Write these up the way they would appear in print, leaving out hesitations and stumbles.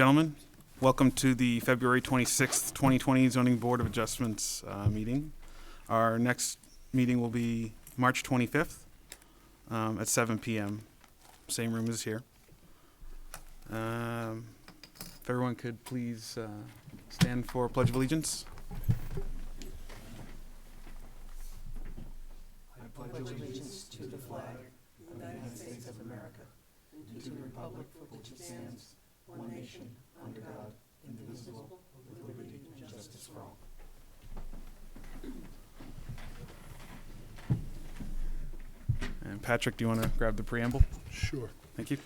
Gentlemen, welcome to the February 26th, 2020 Zoning Board of Adjustments meeting. Our next meeting will be March 25th at 7 p.m. Same room as here. If everyone could please stand for Pledge of Allegiance. I pledge allegiance to the flag of the United States of America and to the republic for which it stands, one nation, under God, indivisible, with liberty and justice for all. And Patrick, do you want to grab the preamble? Sure. Thank you.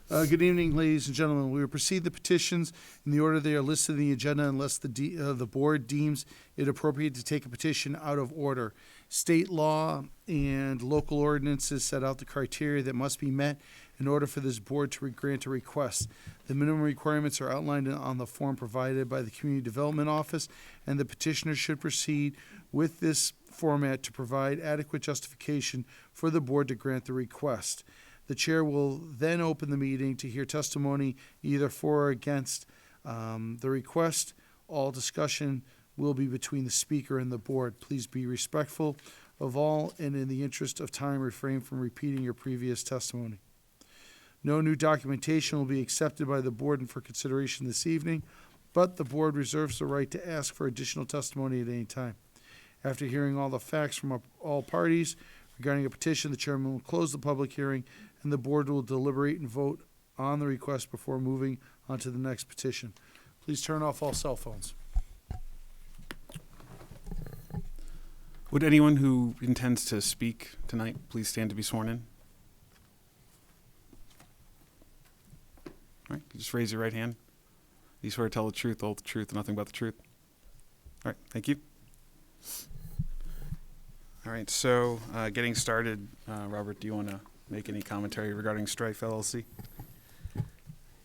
Good evening, ladies and gentlemen. We will proceed the petitions in the order they are listed in the agenda unless the board deems it appropriate to take a petition out of order. State law and local ordinances set out the criteria that must be met in order for this board to grant a request. The minimum requirements are outlined on the form provided by the Community Development Office, and the petitioner should proceed with this format to provide adequate justification for the board to grant the request. The chair will then open the meeting to hear testimony either for or against the request. All discussion will be between the speaker and the board. Please be respectful of all, and in the interest of time, refrain from repeating your previous testimony. No new documentation will be accepted by the board and for consideration this evening, but the board reserves the right to ask for additional testimony at any time. After hearing all the facts from all parties regarding a petition, the chairman will close the public hearing, and the board will deliberate and vote on the request before moving on to the next petition. Please turn off all cell phones. Would anyone who intends to speak tonight please stand to be sworn in? All right, just raise your right hand. You swear to tell the truth, the whole truth, and nothing but the truth. All right, thank you. All right, so getting started, Robert, do you want to make any commentary regarding Strife LLC?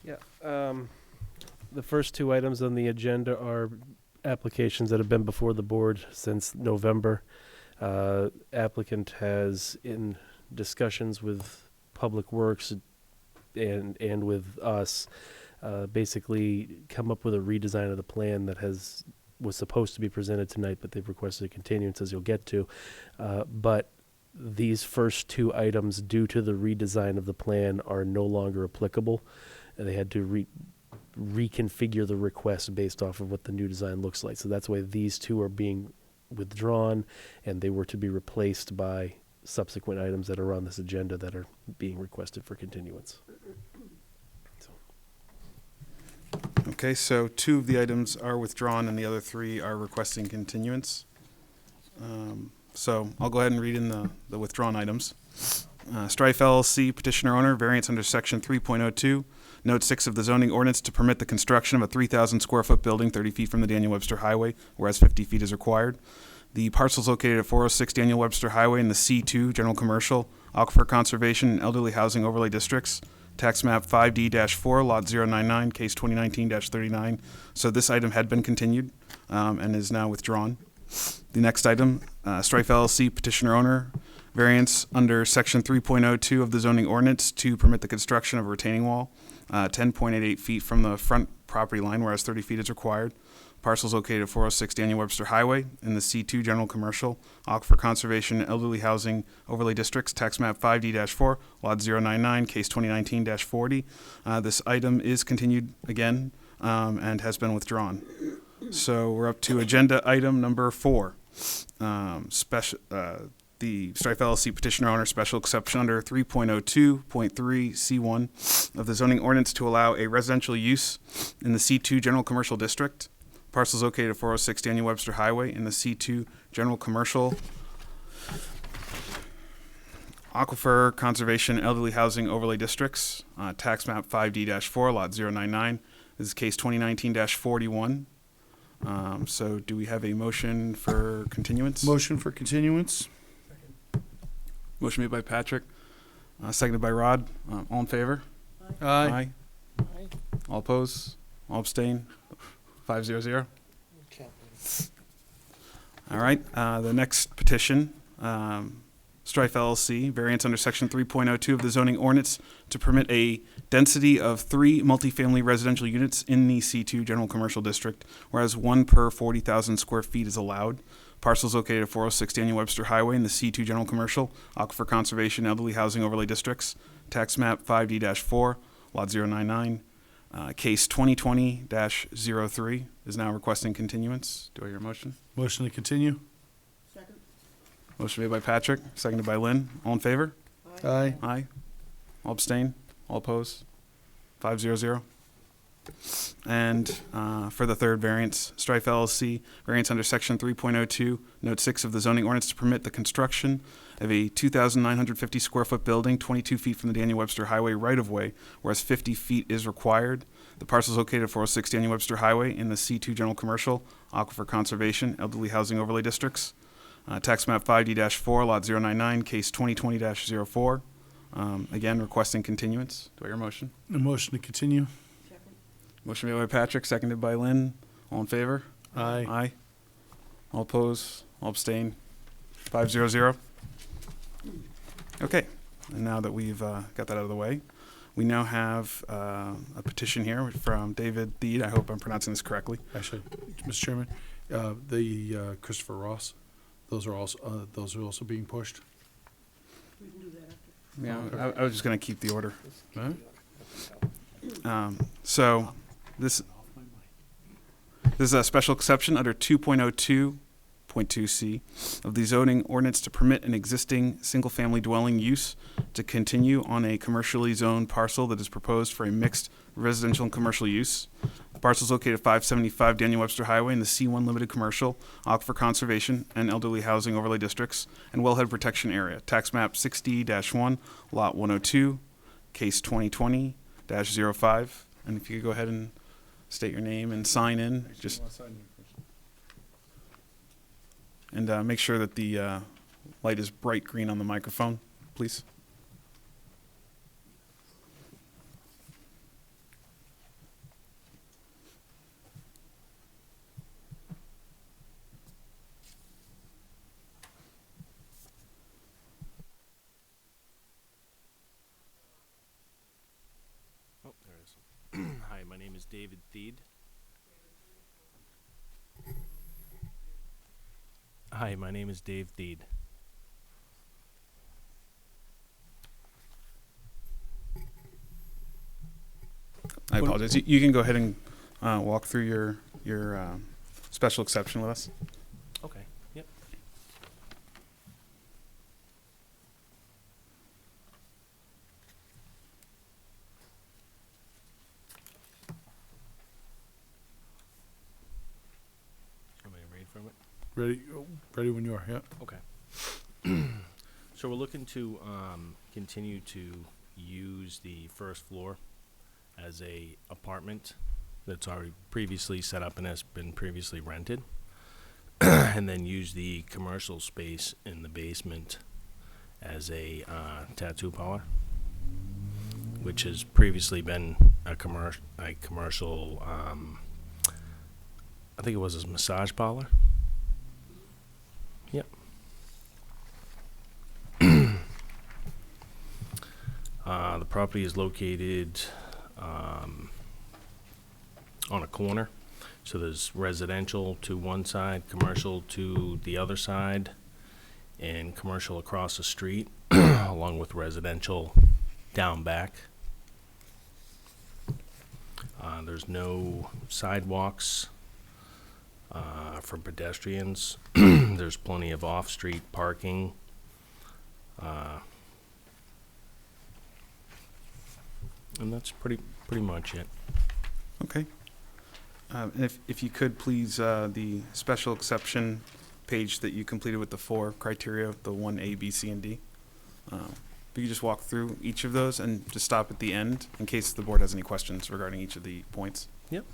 Yeah. The first two items on the agenda are applications that have been before the board since November. Applicant has, in discussions with Public Works and with us, basically come up with a redesign of the plan that was supposed to be presented tonight, but they've requested a continuance, as you'll get to. But these first two items, due to the redesign of the plan, are no longer applicable. They had to reconfigure the request based off of what the new design looks like. So that's why these two are being withdrawn, and they were to be replaced by subsequent items that are on this agenda that are being requested for continuance. Okay, so two of the items are withdrawn and the other three are requesting continuance. So I'll go ahead and read in the withdrawn items. Strife LLC, petitioner owner, variance under section 3.02, note 6 of the zoning ordinance to permit the construction of a 3,000 square foot building 30 feet from the Daniel Webster Highway, whereas 50 feet is required. The parcel is located at 406 Daniel Webster Highway in the C2 General Commercial, Aquifer Conservation, and Elderly Housing Overlay Districts. Tax map 5D-4, lot 099, case 2019-39. So this item had been continued and is now withdrawn. The next item, Strife LLC, petitioner owner, variance under section 3.02 of the zoning ordinance to permit the construction of a retaining wall 10.88 feet from the front property line, whereas 30 feet is required. Parcels located at 406 Daniel Webster Highway in the C2 General Commercial, Aquifer Conservation, Elderly Housing Overlay Districts, tax map 5D-4, lot 099, case 2019-40. This item is continued again and has been withdrawn. So we're up to agenda item number 4. The Strife LLC petitioner owner special exception under 3.02.3 C1 of the zoning ordinance to allow a residential use in the C2 General Commercial District. Parcels located at 406 Daniel Webster Highway in the C2 General Commercial, Aquifer Conservation, Elderly Housing Overlay Districts, tax map 5D-4, lot 099. This is case 2019-41. So do we have a motion for continuance? Motion for continuance. Motion made by Patrick, seconded by Rod. All in favor? Aye. All opposed? All abstain? 5-0-0. Okay. All right. The next petition, Strife LLC, variance under section 3.02 of the zoning ordinance to permit a density of 3 multifamily residential units in the C2 General Commercial District, whereas 1 per 40,000 square feet is allowed. Parcels located at 406 Daniel Webster Highway in the C2 General Commercial, Aquifer Conservation, Elderly Housing Overlay Districts, tax map 5D-4, lot 099. Case 2020-03 is now requesting continuance. Do I hear a motion? Motion to continue? Second. Motion made by Patrick, seconded by Lynn. All in favor? Aye. Aye. All abstain? All oppose? 5-0-0. And for the third variance, Strife LLC, variance under section 3.02, note 6 of the zoning ordinance to permit the construction of a 2,950 square foot building 22 feet from the Daniel Webster Highway right-of-way, whereas 50 feet is required. The parcel is located at 406 Daniel Webster Highway in the C2 General Commercial, Aquifer Conservation, Elderly Housing Overlay Districts. Tax map 5D-4, lot 099, case 2020-04. Again, requesting continuance. Do I hear a motion? A motion to continue? Second. Motion made by Patrick, seconded by Lynn. All in favor? Aye. Aye. All oppose? All abstain? 5-0-0. Okay, and now that we've got that out of the way, we now have a petition here from David Theed. I hope I'm pronouncing this correctly. Actually, Mr. Chairman, the Christopher Ross, those are also being pushed. We can do that after. Yeah, I was just going to keep the order. Huh? So this is a special exception under 2.02.2C of the zoning ordinance to permit an existing single-family dwelling use to continue on a commercially zoned parcel that is proposed for a mixed residential and commercial use. The parcel is located at 575 Daniel Webster Highway in the C1 Limited Commercial, Aquifer Conservation, and Elderly Housing Overlay Districts, and Wellhead Protection Area. Tax map 6D-1, lot 102, case 2020-05. And if you could go ahead and state your name and sign in, just and make sure that the light is bright green on the microphone, please. Oh, there it is. Hi, my name is David Theed. Hi, my name is Dave Theed. I apologize. You can go ahead and walk through your special exception with us. Okay, yep. Want me to read from it? Ready when you are, yeah. Okay. So we're looking to continue to use the first floor as a apartment that's already previously set up and has been previously rented, and then use the commercial space in the basement as a tattoo parlor, which has previously been a commercial. I think it was a massage parlor. Yep. The property is located on a corner, so there's residential to one side, commercial to the other side, and commercial across the street, along with residential down back. There's no sidewalks for pedestrians. There's plenty of off-street parking. And that's pretty much it. Okay. And if you could please, the special exception page that you completed with the 4 criteria, the 1A, B, C, and D. If you could just walk through each of those and just stop at the end in case the board has any questions regarding each of the points. Yep.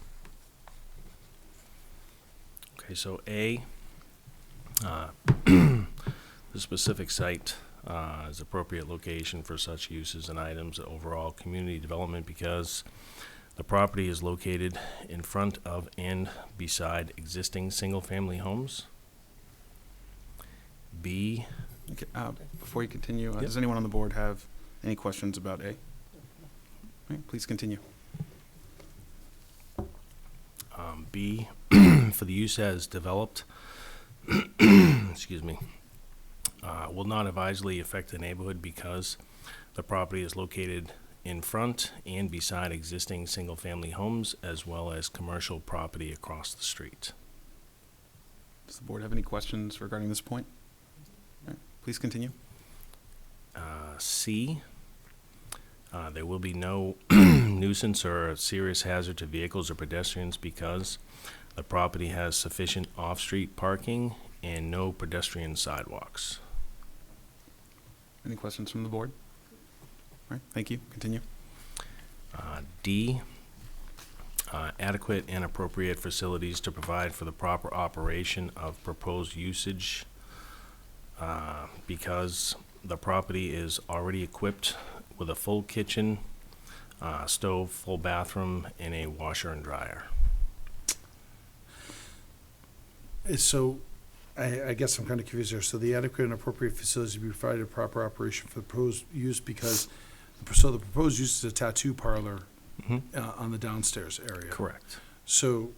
Okay, so A, the specific site is appropriate location for such uses and items, overall community development, because the property is located in front of and beside existing single-family homes. B, Okay, before you continue, Yep. does anyone on the board have any questions about A? All right, please continue. B, for the use as developed, excuse me, will not advisedly affect the neighborhood because the property is located in front and beside existing single-family homes as well as commercial property across the street. Does the board have any questions regarding this point? All right, please continue. C, there will be no nuisance or serious hazard to vehicles or pedestrians because the property has sufficient off-street parking and no pedestrian sidewalks. Any questions from the board? All right, thank you. Continue. D, adequate and appropriate facilities to provide for the proper operation of proposed usage because the property is already equipped with a full kitchen, stove, full bathroom, and a washer and dryer. So, I guess I'm kind of confused there. So the adequate and appropriate facilities to be provided proper operation for the proposed use because, so the proposed use is a tattoo parlor on the downstairs area. Correct. So,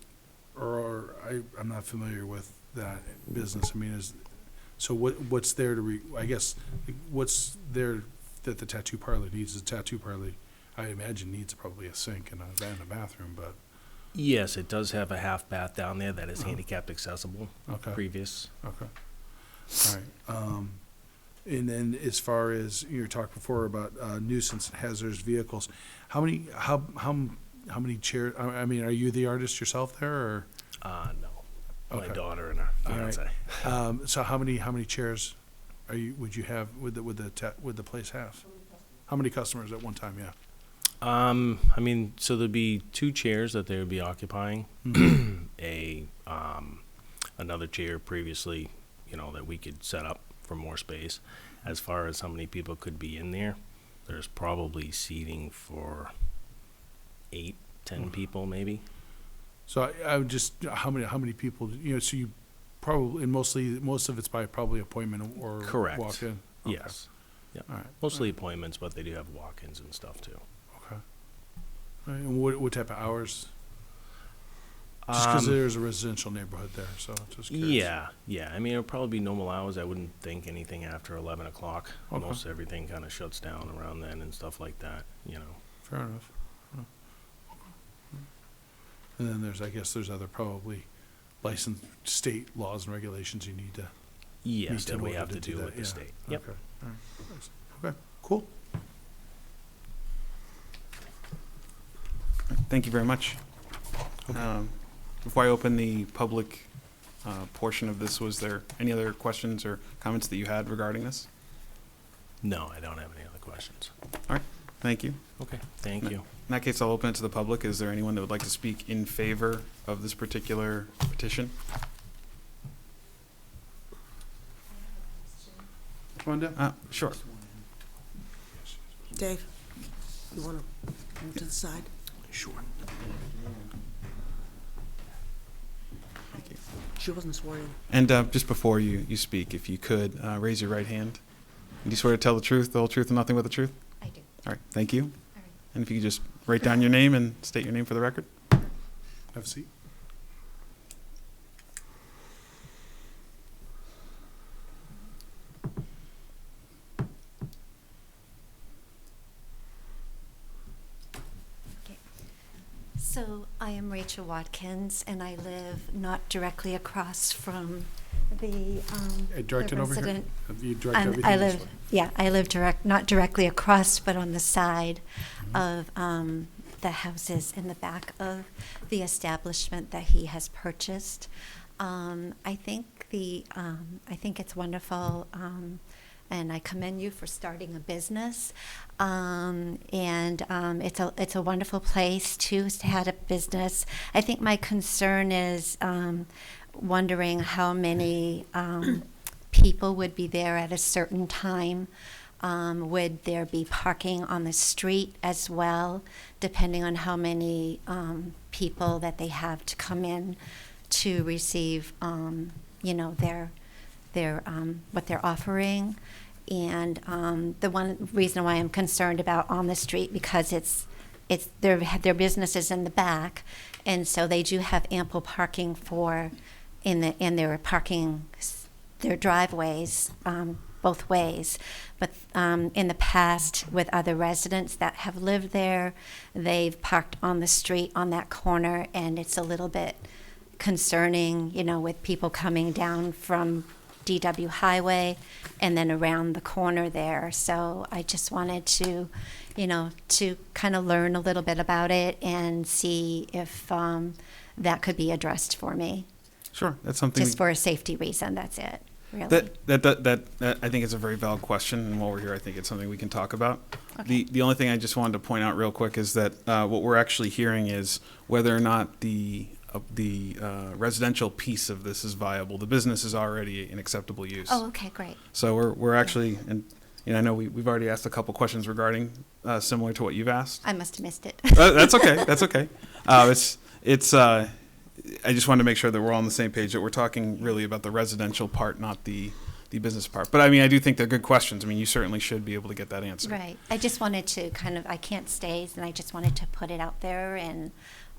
I'm not familiar with that business. I mean, so what's there to I guess, what's there that the tattoo parlor needs? The tattoo parlor, I imagine, needs probably a sink and a bathroom, but. Yes, it does have a half bath down there that is handicapped accessible. Okay. Previous. Okay. All right. And then as far as you were talking before about nuisance and hazardous vehicles, how many chairs, I mean, are you the artist yourself there or? No. My Okay. daughter and her All right. fiance. So how many chairs would you have, would the place have? How many customers at one time, yeah? I mean, so there'd be 2 chairs that they would be occupying. Another chair previously, that we could set up for more space. As far as how many people could be in there, there's probably seating for 8, 10 people maybe. So I would just, how many people, so you probably, and most of it's by probably appointment or Correct. walk in? Okay. Yes. Yep. All right. Mostly appointments, but they do have walk-ins and stuff too. Okay. All right, and what type of hours? Just because there's a residential neighborhood there, so just curious. Yeah. I mean, it'll probably be normal hours. I wouldn't think anything after 11 o'clock. Okay. Most everything kind of shuts down around then and stuff like that, Fair enough. And then I guess there's other probably licensed state laws and regulations you need to. Yes, meet that in we order have to do do that, with the yeah. state. Yep. Okay. All right. Okay, cool. Thank you very much. Before I open the public portion of this, was there any other questions or comments that you had regarding this? No, I don't have any other questions. Thank you. Okay, thank you. In that case, I'll open it to the public. Is there anyone that would like to speak in favor of this particular petition? Come on down. Sure. Dave, you want to move to the side? Sure. Thank you. She wasn't sworn in. And just before you speak, if you could, raise your right hand. Do you swear to tell the truth, the whole truth, and nothing but the truth? I do. All right, thank you. All right. And if you could just write down your name and state your name for the record. Have a seat. So I am Rachel Watkins, and I live not directly across from the Direct it over here. resident. Have you direct And everything I this live, way? yeah, I live not directly across, but on the side of the houses in the back of the establishment that he has purchased. I think it's wonderful, and I commend you for starting a business. It's a wonderful place to have a business. I think my concern is wondering how many people would be there at a certain time. Would there be parking on the street as well, depending on how many people that they have to come in to receive, what they're offering. And the one reason why I'm concerned about on the street, because it's their business is in the back, and so they do have ample parking in their their driveways both ways. But in the past, with other residents that have lived there, they've parked on the street on that corner, and it's a little bit concerning, with people coming down from DW Highway and then around the corner there. So I just wanted to, to kind of learn a little bit about it and see if that could be addressed for me. Sure, that's something. Just for a safety reason, that's it, really. That I think is a very valid question, and while we're here, I think it's something we can talk about. Okay. The only thing I just wanted to point out real quick is that what we're actually hearing is whether or not the residential piece of this is viable. The business is already an acceptable use. Oh, okay, great. So we're actually, and I know we've already asked a couple questions regarding similar to what you've asked. I must have missed it. That's okay. That's okay. It's. I just wanted to make sure that we're all on the same page, that we're talking really about the residential part, not the business part. But I do think they're good questions. You certainly should be able to get that answer. Right. I just wanted to I can't stay, and I just wanted to put it out there, and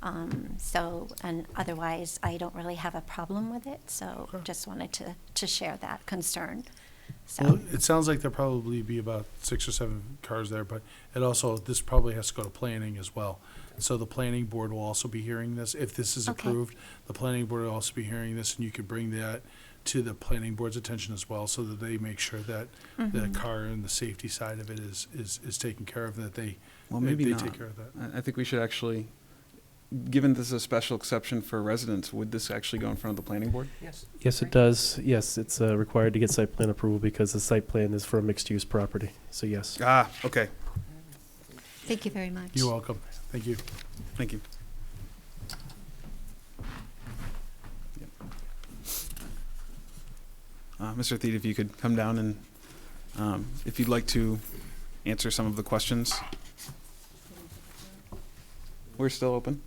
and otherwise I don't really have a problem with it. So just wanted to share that concern. So. Well, it sounds like there'll probably be about 6 or 7 cars there, but this probably has to go to planning as well. So the planning board will also be hearing this. If this is Okay. approved, the planning board will also be hearing this, and you could bring that to the planning board's attention as well, so that they make sure that the car and the safety side of it is taken care of, and that they take care of that. I think we should actually, given this is a special exception for residents, would this actually go in front of the planning board? Yes, it does. Yes, it's required to get site plan approval because the site plan is for a mixed-use property. So yes. Okay. Thank you very much. You're welcome. Thank you. Thank you. Mr. Theed, if you could come down and if you'd like to answer some of the questions. We're still open.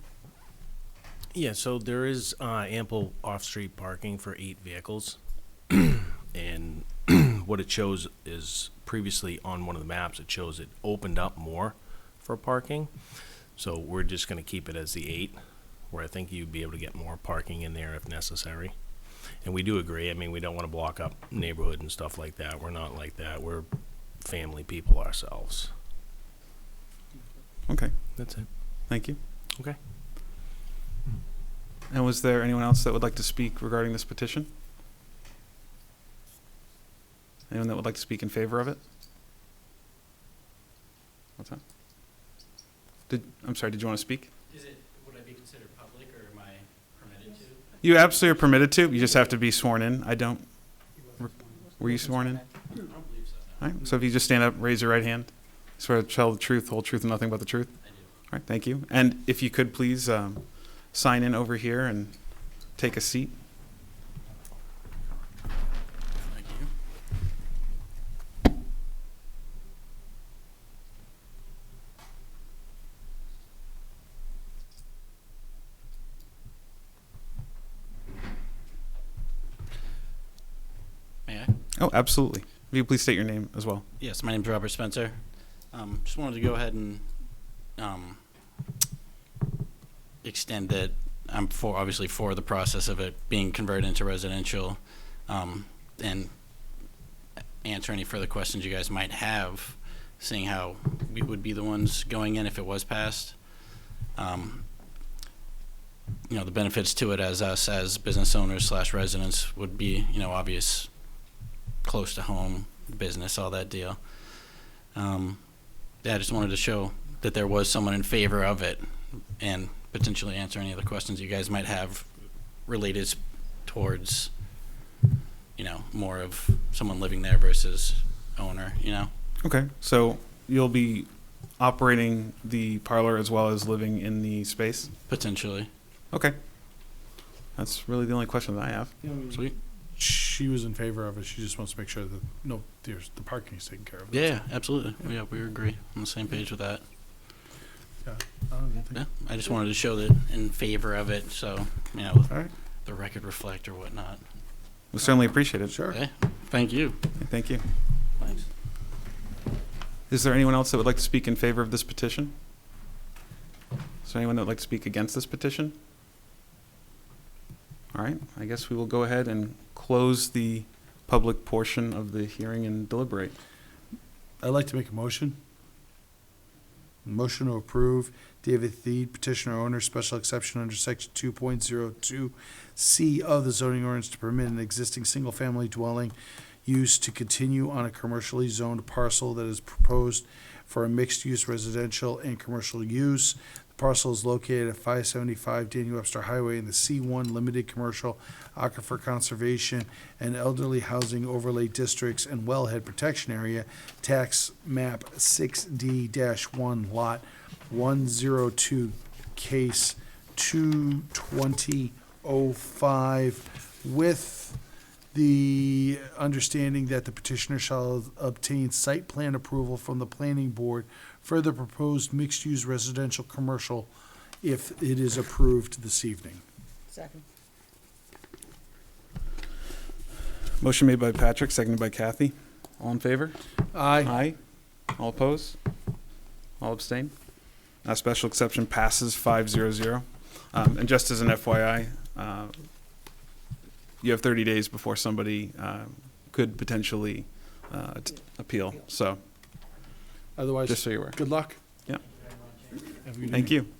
Yeah, so there is ample off-street parking for 8 vehicles. And what it shows is previously on one of the maps, it shows it opened up more for parking. So we're just going to keep it as the 8, where I think you'd be able to get more parking in there if necessary. And we do agree. We don't want to block up neighborhood and stuff like that. We're not like that. We're family people ourselves. Okay, That's it. thank you. Okay. And was there anyone else that would like to speak regarding this petition? Anyone that would like to speak in favor of it? What's that? I'm sorry, did you want to speak? Would I be considered public, or am I permitted to? You absolutely are permitted to. You just have to be sworn in. Were you sworn in? I don't believe so, no. All right, so if you just stand up, raise your right hand. Swear to tell the truth, whole truth, and nothing but the truth. I do. All right, thank you. And if you could please sign in over here and take a seat. Thank you. May I? Oh, absolutely. Will you please state your name as well? Yes, my name's Robert Spencer. Just wanted to go ahead and extend that I'm obviously for the process of it being converted into residential, and answer any further questions you guys might have, seeing how we would be the ones going in if it was passed. The benefits to it as us as business owners / residents would be, obvious, close to home, business, all that deal. I just wanted to show that there was someone in favor of it, and potentially answer any other questions you guys might have related towards, more of someone living there versus owner, Okay, so you'll be operating the parlor as well as living in the space? potentially. Okay. That's really the only question that I have. Sweet. She was in favor of it. She just wants to make sure that the parking is taken care of. Yeah, absolutely. Yeah, we agree on the same page with that. Yeah. Yeah, I just wanted to show that in favor of it, so, All right. the record reflect or whatnot. We certainly appreciate it. Sure. Okay, thank you. Thank you. Thanks. Is there anyone else that would like to speak in favor of this petition? Is there anyone that would like to speak against this petition? All right, I guess we will go ahead and close the public portion of the hearing and deliberate. I'd like to make a motion. Motion to approve David Theed, petitioner owner, special exception under section 2.02C of the zoning ordinance to permit an existing single-family dwelling use to continue on a commercially zoned parcel that is proposed for a mixed-use residential and commercial use. The parcel is located at 575 Daniel Webster Highway in the C1 Limited Commercial Aquifer Conservation and Elderly Housing Overlay Districts and Wellhead Protection Area, tax map 6D-1, lot 102, case 22005, with the understanding that the petitioner shall obtain site plan approval from the planning board for the proposed mixed-use residential commercial if it is approved this evening. Second. Motion made by Patrick, seconded by Kathy. All in favor? Aye. Aye. All opposed? All abstain? Special exception passes 5-0-0. And just as an FYI, you have 30 days before somebody could potentially appeal. So Otherwise, just so you're aware. good luck. Yeah. Have a good Thank evening.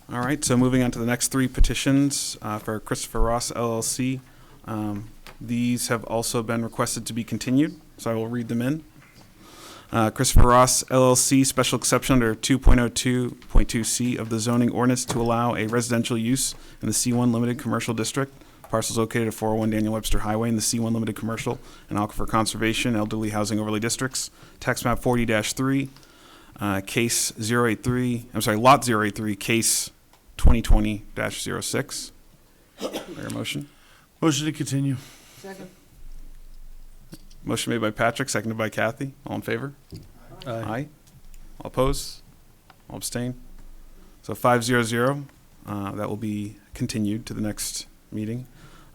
you. All right, so moving on to the next three petitions for Christopher Ross LLC. These have also been requested to be continued, so I will read them in. Christopher Ross LLC, special exception under 2.02.2C of the zoning ordinance to allow a residential use in the C1 Limited Commercial District. Parcels located at 401 Daniel Webster Highway in the C1 Limited Commercial and Aquifer Conservation Elderly Housing Overlay Districts. Tax map 40-3, case 083, I'm sorry, lot 083, case 2020-06. There a motion? Motion to continue. Second. Motion made by Patrick, seconded by Kathy. All in favor? Aye. All opposed? All abstain? So 5-0-0. That will be continued to the next meeting.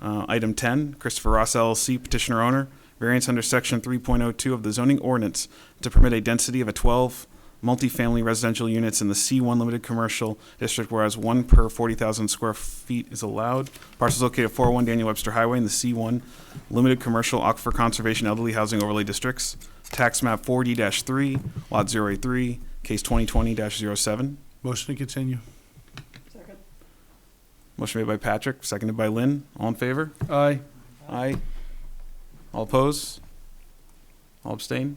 Item 10, Christopher Ross LLC, petitioner owner, variance under section 3.02 of the zoning ordinance to permit a density of 12 multifamily residential units in the C1 Limited Commercial District, whereas 1 per 40,000 square feet is allowed. Parcels located at 401 Daniel Webster Highway in the C1 Limited Commercial Aquifer Conservation Elderly Housing Overlay Districts. Tax map 40-3, lot 083, case 2020-07. Motion to continue. Second. Motion made by Patrick, seconded by Lynn. All in favor? Aye. Aye. All opposed? All abstain?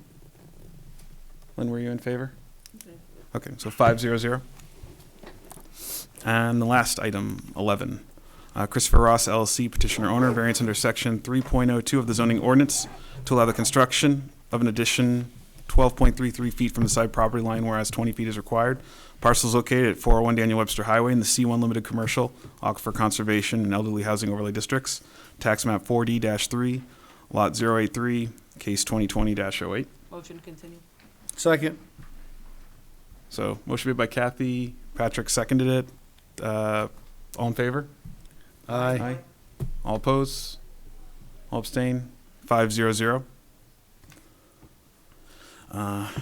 Lynn, were you in favor? Okay, so 5-0-0. And the last item, 11. Christopher Ross LLC, petitioner owner, variance under section 3.02 of the zoning ordinance to allow the construction of an addition 12.33 feet from the side property line, whereas 20 feet is required. Parcels located at 401 Daniel Webster Highway in the C1 Limited Commercial, Aquifer Conservation, and Elderly Housing Overlay Districts. Tax map 4D-3, lot 083, case 2020-08. Motion to continue. Second. So motion made by Kathy, Patrick seconded it. All in favor? Aye. All opposed? All abstain? 5-0-0.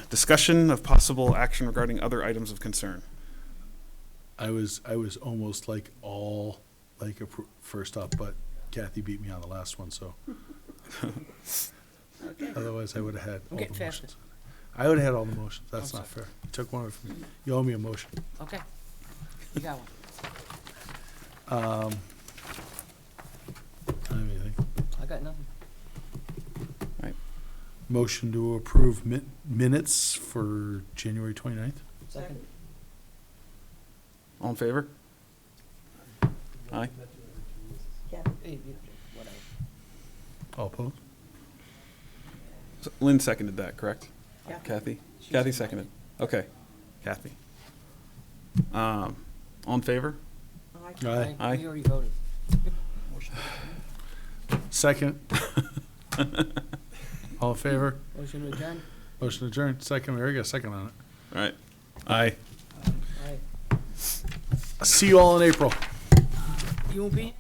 Discussion of possible action regarding other items of concern. I was almost like all like first up, but Kathy beat me on the last one, so. Otherwise, I would have had all Get the faster. motions. I would have had all the motions. That's not fair. You took one away from me. You owe me a motion. Okay. You got one. I don't have anything. I got nothing. Motion to approve minutes for January 29th. Second. All in favor? Aye. Whatever. All opposed? So Lynn seconded that, correct? Yeah. Kathy? Kathy seconded. Okay. Kathy. All in favor? Aye. Aye. We already voted. Second. All in favor? Motion to adjourn. Motion adjourned. Second. We already got a second on it. All right. Aye. Aye. See you all in April. You won't be?